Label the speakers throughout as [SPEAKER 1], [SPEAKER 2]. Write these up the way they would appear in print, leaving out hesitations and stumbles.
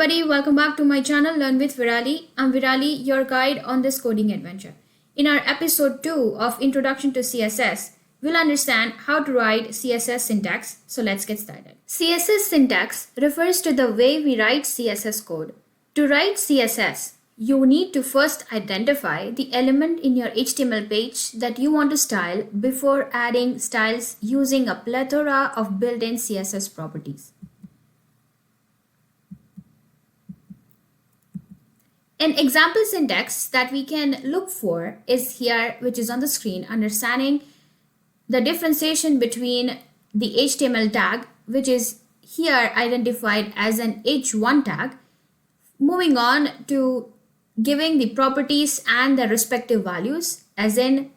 [SPEAKER 1] everybody, welcome back to my channel Learn with Virali. I'm Virali, your guide on this coding adventure. In our episode 2 of Introduction to CSS, we'll understand how to write CSS syntax. So let's get started. CSS syntax refers to the way we write CSS code. To write CSS, you need to first identify the element in your HTML page that you want to style before adding styles using a plethora of built-in CSS properties. An example syntax that we can look for is here, which is on the screen, understanding the differentiation between the HTML tag, which is here identified as an h1 tag, moving on to giving the properties and the respective values, as in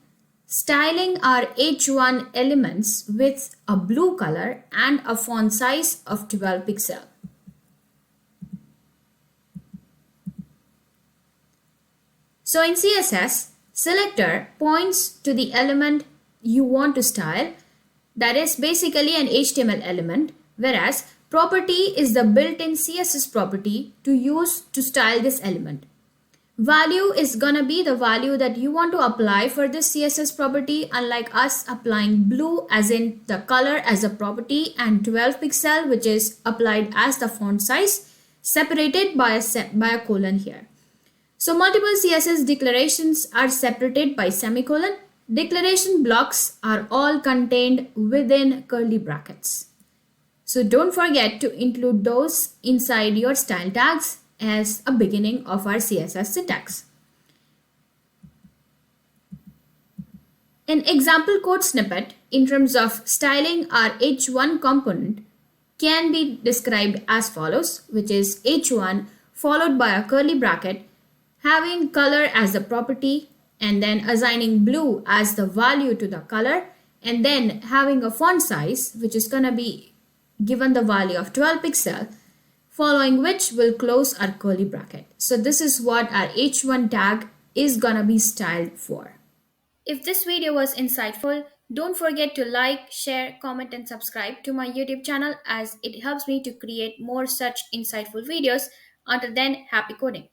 [SPEAKER 1] styling our h1 elements with a blue color and a font size of 12 pixel. So in CSS, selector points to the element you want to style, that is basically an HTML element, whereas property is the built-in CSS property to use to style this element. Value is gonna be the value that you want to apply for this CSS property, unlike us applying blue as in the color as a property and 12 pixel, which is applied as the font size, separated by a colon here. So multiple CSS declarations are separated by semicolon. Declaration blocks are all contained within curly brackets. So don't forget to include those inside your style tags as a beginning of our CSS syntax. An example code snippet in terms of styling our h1 component can be described as follows, which is h1 followed by a curly bracket, having color as the property, and then assigning blue as the value to the color, and then having a font size, which is going to be given the value of 12 pixel, following which will close our curly bracket. So this is what our h1 tag is going to be styled for. If this video was insightful, don't forget to like, share, comment, and subscribe to my YouTube channel, as it helps me to create more such insightful videos. Until then, happy coding.